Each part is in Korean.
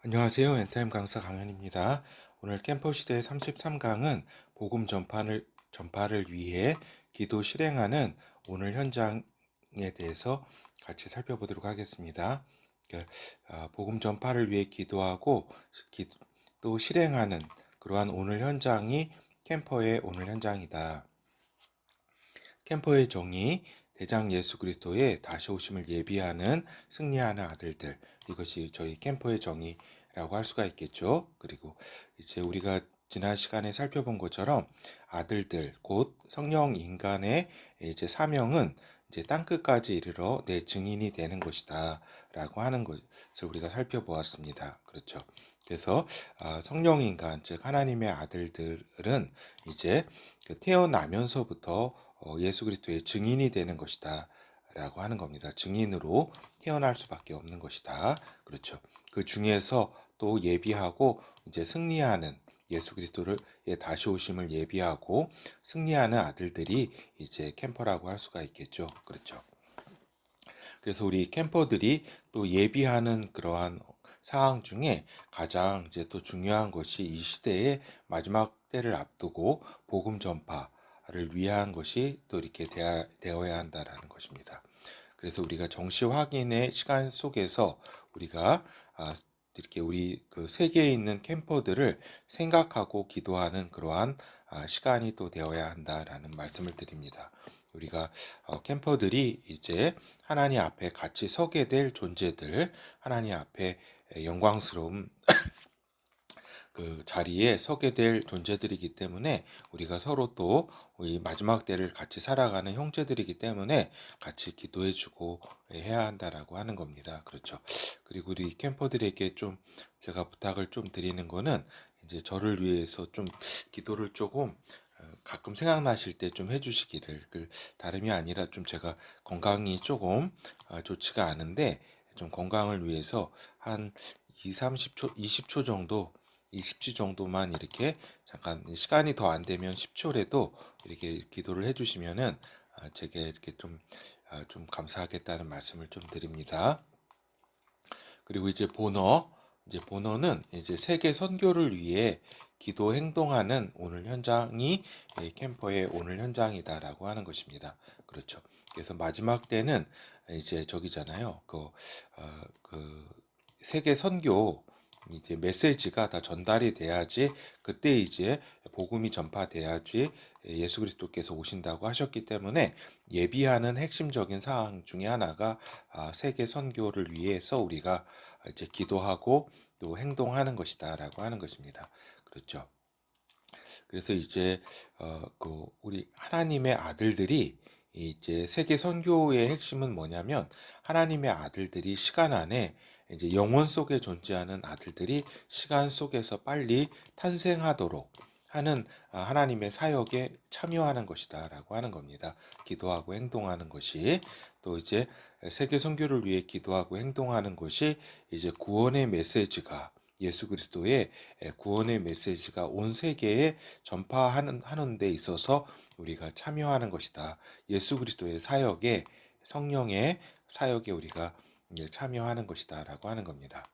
안녕하세요. 엔타임 강사 강현입니다. 오늘 캠퍼 시대 33강은 복음 전파를 위해 기도 실행하는 오늘 현장에 대해서 같이 살펴보도록 하겠습니다. 복음 전파를 위해 기도하고 또 실행하는 그러한 오늘 현장이 캠퍼의 오늘 현장이다. 캠퍼의 정의, 대장 예수 그리스도의 다시 오심을 예비하는 승리하는 아들들, 이것이 저희 캠퍼의 정의라고 할 수가 있겠죠. 그리고 이제 우리가 지난 시간에 살펴본 것처럼 아들들, 곧 성령 인간의 이제 사명은 이제 땅끝까지 이르러 내 증인이 되는 것이다 라고 하는 것을 우리가 살펴보았습니다. 그렇죠. 그래서 성령 인간, 즉 하나님의 아들들은 이제 태어나면서부터 예수 그리스도의 증인이 되는 것이다 라고 하는 겁니다. 증인으로 태어날 수밖에 없는 것이다. 그렇죠. 그 중에서 또 예비하고 이제 승리하는 예수 그리스도를 다시 오심을 예비하고 승리하는 아들들이 이제 캠퍼라고 할 수가 있겠죠. 그렇죠. 그래서 우리 캠퍼들이 또 예비하는 그러한 사항 중에 가장 이제 또 중요한 것이 이 시대의 마지막 때를 앞두고 복음 전파를 위한 것이 또 이렇게 되어야 한다라는 것입니다. 그래서 우리가 정시 확인의 시간 속에서 우리가 이렇게 우리 그 세계에 있는 캠퍼들을 생각하고 기도하는 그러한 시간이 또 되어야 한다라는 말씀을 드립니다. 우리가 캠퍼들이 이제 하나님 앞에 같이 서게 될 존재들, 하나님 앞에 영광스러운 그 자리에 서게 될 존재들이기 때문에 우리가 서로 또 이 마지막 때를 같이 살아가는 형제들이기 때문에 같이 기도해주고 해야 한다라고 하는 겁니다. 그렇죠. 그리고 우리 캠퍼들에게 좀 제가 부탁을 좀 드리는 거는 이제 저를 위해서 좀 기도를 조금 가끔 생각나실 때 좀 해주시기를, 다름이 아니라 좀 제가 건강이 조금 좋지가 않은데 좀 건강을 위해서 한 2, 30초, 20초 정도 20초 정도만 이렇게 잠깐 시간이 더 안 되면 10초라도 이렇게 기도를 해주시면은 제게 이렇게 좀 감사하겠다는 말씀을 좀 드립니다. 그리고 이제 본어는 이제 세계 선교를 위해 기도 행동하는 오늘 현장이 캠퍼의 오늘 현장이다라고 하는 것입니다. 그렇죠. 그래서 마지막 때는 이제 저기잖아요. 그 세계 선교 이제 메시지가 다 전달이 돼야지 그때 이제 복음이 전파돼야지 예수 그리스도께서 오신다고 하셨기 때문에 예비하는 핵심적인 사항 중에 하나가 세계 선교를 위해서 우리가 이제 기도하고 또 행동하는 것이다라고 하는 것입니다. 그렇죠. 그래서 이제 우리 하나님의 아들들이 이제 세계 선교의 핵심은 뭐냐면 하나님의 아들들이 시간 안에 이제 영혼 속에 존재하는 아들들이 시간 속에서 빨리 탄생하도록 하는 하나님의 사역에 참여하는 것이다라고 하는 겁니다. 기도하고 행동하는 것이 또 이제 세계 선교를 위해 기도하고 행동하는 것이 이제 구원의 메시지가 예수 그리스도의 구원의 메시지가 온 세계에 전파하는 데 있어서 우리가 참여하는 것이다. 예수 그리스도의 사역에 성령의 사역에 우리가 참여하는 것이다라고 하는 겁니다.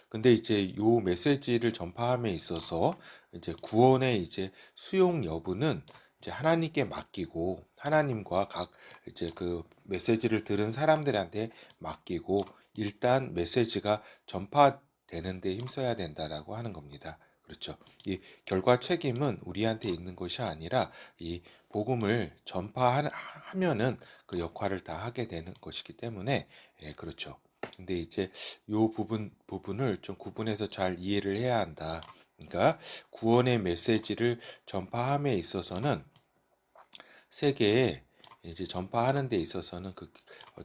근데 이제 요 메시지를 전파함에 있어서 이제 구원의 이제 수용 여부는 이제 하나님께 맡기고 하나님과 각 이제 그 메시지를 들은 사람들한테 맡기고 일단 메시지가 전파되는 데 힘써야 된다라고 하는 겁니다. 그렇죠. 이 결과 책임은 우리한테 있는 것이 아니라 이 복음을 전파하면은 그 역할을 다 하게 되는 것이기 때문에 그렇죠. 근데 이제 요 부분을 좀 구분해서 잘 이해를 해야 한다. 그러니까 구원의 메시지를 전파함에 있어서는 세계에 이제 전파하는 데 있어서는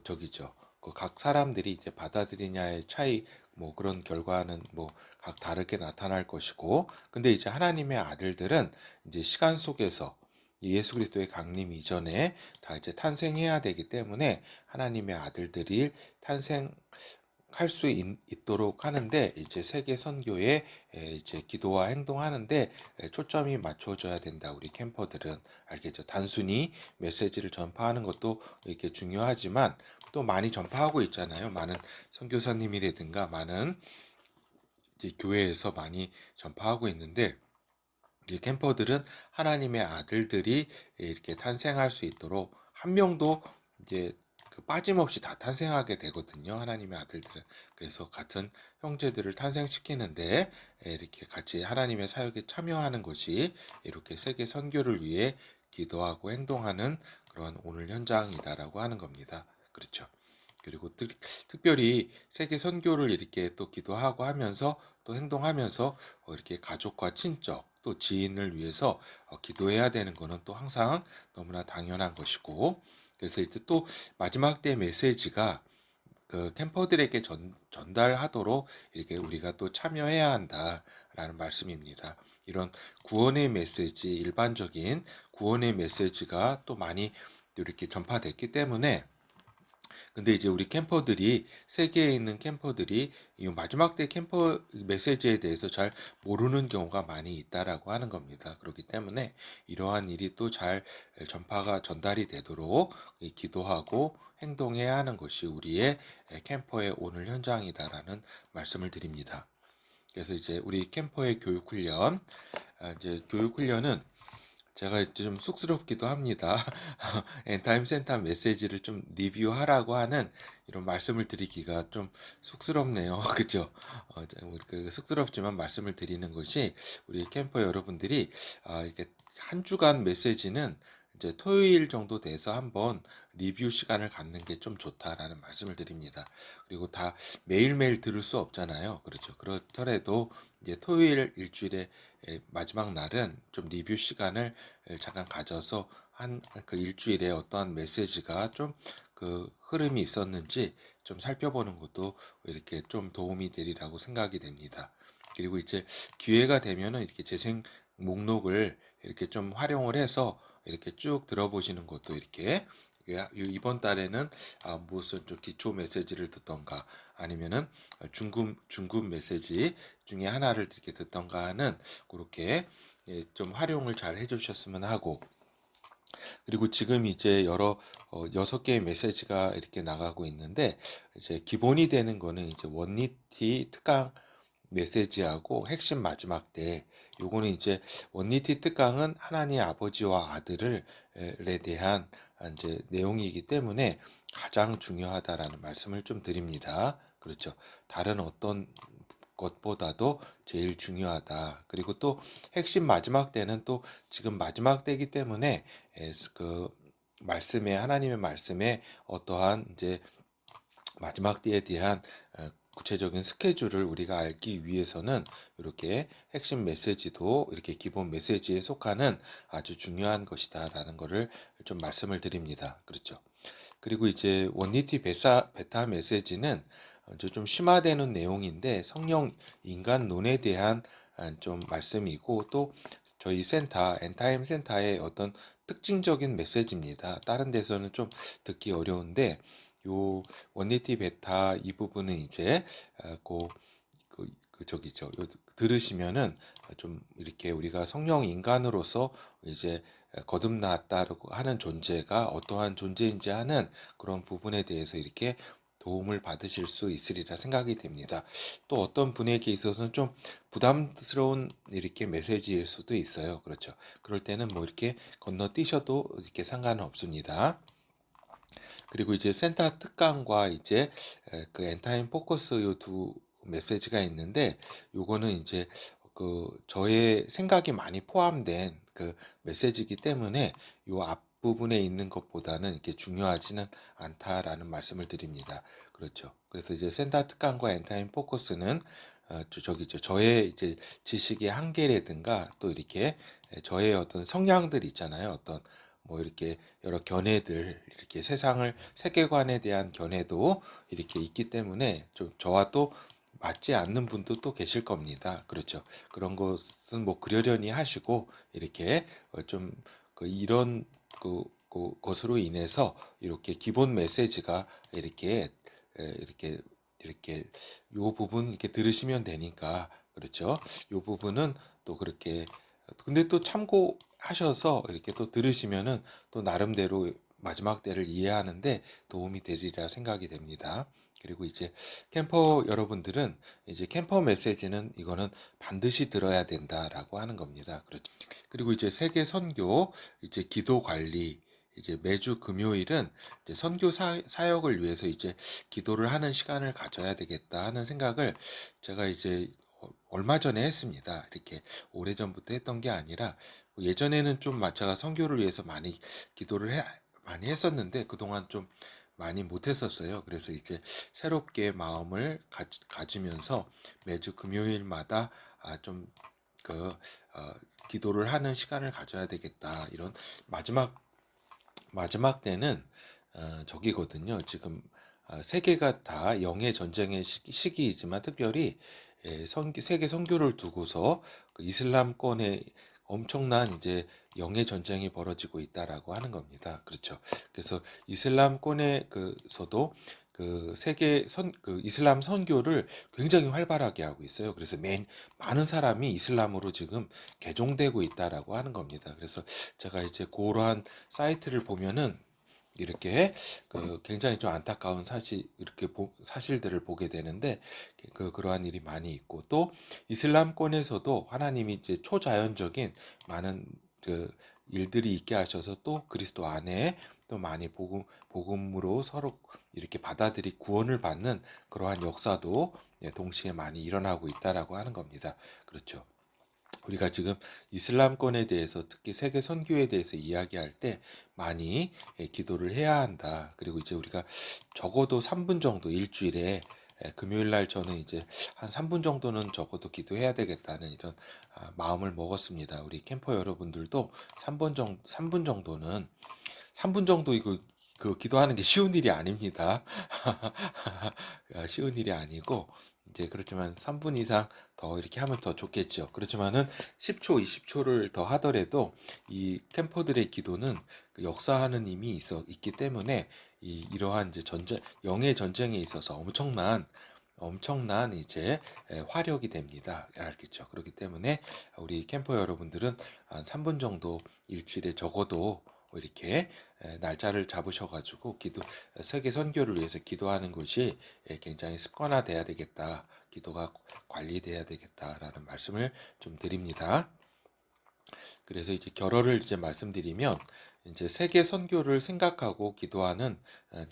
저기죠. 그 각 사람들이 이제 받아들이냐의 차이 뭐 그런 결과는 뭐 각 다르게 나타날 것이고 근데 이제 하나님의 아들들은 이제 시간 속에서 예수 그리스도의 강림 이전에 다 이제 탄생해야 되기 때문에 하나님의 아들들이 탄생 할 수 있도록 하는데 이제 세계 선교에 이제 기도와 행동하는데 초점이 맞춰져야 된다. 우리 캠퍼들은 알겠죠? 단순히 메시지를 전파하는 것도 이렇게 중요하지만 또 많이 전파하고 있잖아요. 많은 선교사님이라든가 많은 이제 교회에서 많이 전파하고 있는데, 이 캠퍼들은 하나님의 아들들이 이렇게 탄생할 수 있도록 한 명도 이제 그 빠짐없이 다 탄생하게 되거든요. 하나님의 아들들은. 그래서 같은 형제들을 탄생시키는데 이렇게 같이 하나님의 사역에 참여하는 것이 이렇게 세계 선교를 위해 기도하고 행동하는 그런 오늘 현장이다라고 하는 겁니다. 그렇죠. 그리고 특별히 세계 선교를 이렇게 또 기도하고 하면서 또 행동하면서 이렇게 가족과 친척 또 지인을 위해서 기도해야 되는 거는 또 항상 너무나 당연한 것이고, 그래서 이제 또 마지막 때 메시지가 그 캠퍼들에게 전달하도록 이렇게 우리가 또 참여해야 한다라는 말씀입니다. 이런 구원의 메시지, 일반적인 구원의 메시지가 또 많이 이렇게 전파됐기 때문에, 근데 이제 우리 캠퍼들이 세계에 있는 캠퍼들이 이 마지막 때 캠퍼 메시지에 대해서 잘 모르는 경우가 많이 있다라고 하는 겁니다. 그렇기 때문에 이러한 일이 또 잘 전파가 전달이 되도록 기도하고 행동해야 하는 것이 우리의 캠퍼의 오늘 현장이다라는 말씀을 드립니다. 그래서 이제 우리 캠퍼의 교육 훈련, 이제 교육 훈련은 제가 좀 쑥스럽기도 합니다. 엔타임 센터 메시지를 좀 리뷰하라고 하는 이런 말씀을 드리기가 좀 쑥스럽네요. 그죠? 그 쑥스럽지만 말씀을 드리는 것이 우리 캠퍼 여러분들이 이렇게 한 주간 메시지는 이제 토요일 정도 돼서 한번 리뷰 시간을 갖는 게 좀 좋다라는 말씀을 드립니다. 그리고 다 매일매일 들을 수 없잖아요. 그렇죠. 그렇더라도 이제 토요일 일주일에 마지막 날은 좀 리뷰 시간을 잠깐 가져서 한 그 일주일에 어떠한 메시지가 좀 그 흐름이 있었는지 좀 살펴보는 것도 이렇게 좀 도움이 되리라고 생각이 됩니다. 그리고 이제 기회가 되면은 이렇게 재생 목록을 이렇게 좀 활용을 해서 이렇게 쭉 들어보시는 것도 이렇게 이번 달에는 무슨 좀 기초 메시지를 듣던가 아니면은 중급 메시지 중에 하나를 이렇게 듣던가 하는 그렇게 좀 활용을 잘 해주셨으면 하고, 그리고 지금 이제 여러 6개의 메시지가 이렇게 나가고 있는데, 이제 기본이 되는 거는 이제 원리티 특강 메시지하고 핵심 마지막 때, 요거는 이제 원리티 특강은 하나님 아버지와 아들을 에 대한 이제 내용이기 때문에 가장 중요하다라는 말씀을 좀 드립니다. 그렇죠. 다른 어떤 것보다도 제일 중요하다. 그리고 또 핵심 마지막 때는 또 지금 마지막 때이기 때문에 그 말씀에 하나님의 말씀에 어떠한 이제 마지막 때에 대한 구체적인 스케줄을 우리가 알기 위해서는 이렇게 핵심 메시지도 이렇게 기본 메시지에 속하는 아주 중요한 것이다라는 것을 좀 말씀을 드립니다. 그렇죠. 그리고 이제 원리티 베타 메시지는 좀 심화되는 내용인데 성령 인간론에 대한 좀 말씀이고, 또 저희 센터 엔타임 센터의 어떤 특징적인 메시지입니다. 다른 데서는 좀 듣기 어려운데 요 원리티 베타 이 부분은 이제 저기죠. 들으시면은 좀 이렇게 우리가 성령 인간으로서 이제 거듭났다고 하는 존재가 어떠한 존재인지 하는 그런 부분에 대해서 이렇게 도움을 받으실 수 있으리라 생각이 됩니다. 또 어떤 분에게 있어서는 좀 부담스러운 이렇게 메시지일 수도 있어요. 그렇죠. 그럴 때는 뭐 이렇게 건너뛰셔도 이렇게 상관은 없습니다. 그리고 이제 센터 특강과 이제 그 엔타임 포커스 요 두 메시지가 있는데, 요거는 이제 그 저의 생각이 많이 포함된 그 메시지이기 때문에 요 앞부분에 있는 것보다는 이렇게 중요하지는 않다라는 말씀을 드립니다. 그렇죠. 그래서 이제 센터 특강과 엔타임 포커스는 저기죠. 저의 이제 지식의 한계라든가 또 이렇게 저의 어떤 성향들 있잖아요. 어떤 뭐 이렇게 여러 견해들, 이렇게 세계관에 대한 견해도 이렇게 있기 때문에 좀 저와 또 맞지 않는 분도 또 계실 겁니다. 그렇죠. 그런 것은 뭐 그러려니 하시고 이렇게 좀그 이런 것으로 인해서 이렇게 기본 메시지가 이렇게 요 부분 이렇게 들으시면 되니까, 그렇죠. 요 부분은 또 그렇게 근데 또 참고하셔서 이렇게 또 들으시면은 또 나름대로 마지막 때를 이해하는데 도움이 되리라 생각이 됩니다. 그리고 이제 캠퍼 여러분들은 이제 캠퍼 메시지는 이거는 반드시 들어야 된다라고 하는 겁니다. 그렇죠. 그리고 이제 세계 선교, 이제 기도 관리, 이제 매주 금요일은 이제 선교 사역을 위해서 이제 기도를 하는 시간을 가져야 되겠다 하는 생각을 제가 이제 얼마 전에 했습니다. 이렇게 오래전부터 했던 게 아니라 예전에는 좀 제가 선교를 위해서 많이 했었는데 그동안 좀 많이 못했었어요. 그래서 이제 새롭게 마음을 가지면서 매주 금요일마다 좀 그, 어, 기도를 하는 시간을 가져야 되겠다. 이런 마지막 때는 저기거든요. 지금 세계가 다 영의 전쟁의 시기이지만 특별히 세계 선교를 두고서 그 이슬람권의 엄청난 이제 영의 전쟁이 벌어지고 있다라고 하는 겁니다. 그렇죠. 그래서 이슬람권에서도 그 이슬람 선교를 굉장히 활발하게 하고 있어요. 그래서 많은 사람이 이슬람으로 지금 개종되고 있다라고 하는 겁니다. 그래서 제가 이제 그러한 사이트를 보면은 이렇게 굉장히 좀 안타까운 사실들을 보게 되는데 그러한 일이 많이 있고 또 이슬람권에서도 하나님이 이제 초자연적인 많은 일들이 있게 하셔서 또 그리스도 안에 또 많이 복음으로 서로 이렇게 구원을 받는 그러한 역사도 동시에 많이 일어나고 있다라고 하는 겁니다. 그렇죠. 우리가 지금 이슬람권에 대해서 특히 세계 선교에 대해서 이야기할 때 많이 기도를 해야 한다. 그리고 이제 우리가 적어도 3분 정도 일주일에 금요일 날 저는 이제 한 3분 정도는 적어도 기도해야 되겠다는 이런 마음을 먹었습니다. 우리 캠퍼 여러분들도 3분 정도는 3분 정도 이거 기도하는 게 쉬운 일이 아닙니다. 쉬운 일이 아니고 이제 그렇지만 3분 이상 더 이렇게 하면 더 좋겠죠. 그렇지만은 10초, 20초를 더 하더라도 이 캠퍼들의 기도는 그 역사하는 힘이 있기 때문에 이러한 이제 영의 전쟁에 있어서 엄청난 이제 화력이 됩니다. 알겠죠? 그렇기 때문에 우리 캠퍼 여러분들은 한 3분 정도 일주일에 적어도 이렇게 날짜를 잡으셔가지고 세계 선교를 위해서 기도하는 것이 굉장히 습관화돼야 되겠다. 기도가 관리돼야 되겠다라는 말씀을 좀 드립니다. 그래서 이제 결어를 이제 말씀드리면 이제 세계 선교를 생각하고 기도하는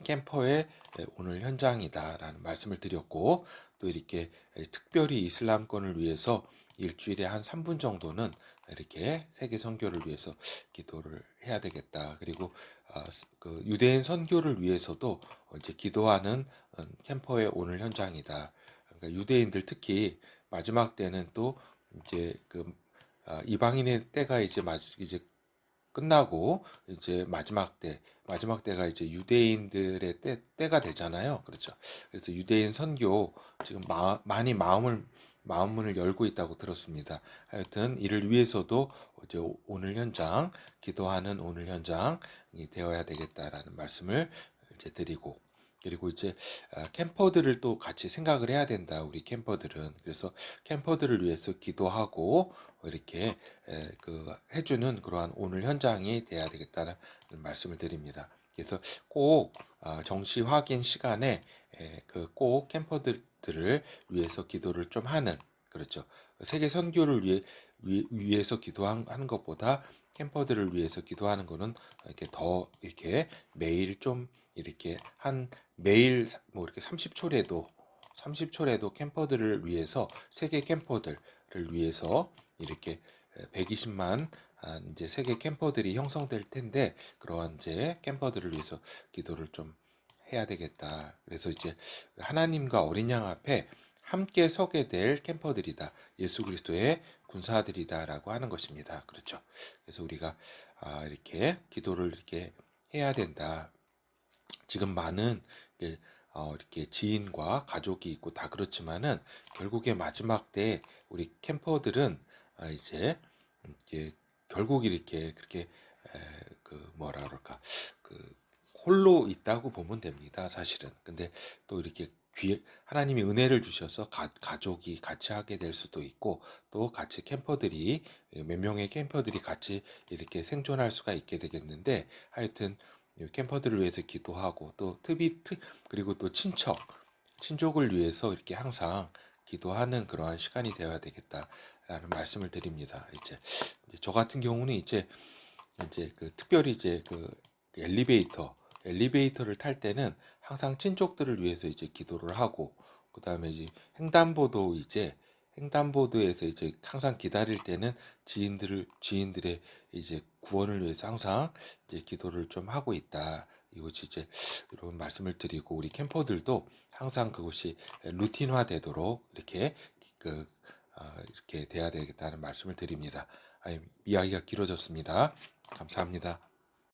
캠퍼의 오늘 현장이다라는 말씀을 드렸고 또 이렇게 특별히 이슬람권을 위해서 일주일에 한 3분 정도는 이렇게 세계 선교를 위해서 기도를 해야 되겠다. 그리고 그 유대인 선교를 위해서도 이제 기도하는 캠퍼의 오늘 현장이다. 그러니까 유대인들 특히 마지막 때는 또 이제 이방인의 때가 이제 끝나고 이제 마지막 때가 이제 유대인들의 때가 되잖아요. 그렇죠. 그래서 유대인 선교 지금 많이 마음문을 열고 있다고 들었습니다. 하여튼 이를 위해서도 이제 기도하는 오늘 현장이 되어야 되겠다라는 말씀을 이제 드리고 그리고 이제 캠퍼들을 또 같이 생각을 해야 된다. 우리 캠퍼들은 그래서 캠퍼들을 위해서 기도하고 이렇게 해주는 그러한 오늘 현장이 돼야 되겠다는 말씀을 드립니다. 그래서 꼭 정시 확인 시간에 꼭 캠퍼들을 위해서 기도를 좀 하는 그렇죠. 세계 선교를 위해서 기도하는 것보다 캠퍼들을 위해서 기도하는 거는 이렇게 더 이렇게 매일 좀 이렇게 매일 뭐 이렇게 30초라도 캠퍼들을 위해서 세계 캠퍼들을 위해서 이렇게 120만 이제 세계 캠퍼들이 형성될 텐데 그러한 이제 캠퍼들을 위해서 기도를 좀 해야 되겠다. 그래서 이제 하나님과 어린 양 앞에 함께 서게 될 캠퍼들이다. 예수 그리스도의 군사들이다라고 하는 것입니다. 그렇죠. 그래서 우리가 이렇게 기도를 이렇게 해야 된다. 지금 많은 이렇게 지인과 가족이 있고 다 그렇지만은 결국에 마지막 때 우리 캠퍼들은 이제 결국 이렇게 그렇게 뭐라 그럴까 홀로 있다고 보면 됩니다. 사실은. 근데 또 이렇게 하나님이 은혜를 주셔서 가족이 같이 하게 될 수도 있고 또 같이 몇 명의 캠퍼들이 같이 이렇게 생존할 수가 있게 되겠는데 하여튼 캠퍼들을 위해서 기도하고 또 그리고 또 친척 친족을 위해서 이렇게 항상 기도하는 그러한 시간이 되어야 되겠다라는 말씀을 드립니다. 이제 저 같은 경우는 이제 그 특별히 이제 그 엘리베이터를 탈 때는 항상 친족들을 위해서 이제 기도를 하고, 그다음에 이제 횡단보도에서 이제 항상 기다릴 때는 지인들의 이제 구원을 위해서 항상 이제 기도를 좀 하고 있다. 이것이 이제 이런 말씀을 드리고, 우리 캠퍼들도 항상 그것이 루틴화 되도록 이렇게 그 이렇게 돼야 되겠다는 말씀을 드립니다. 이야기가 길어졌습니다. 감사합니다.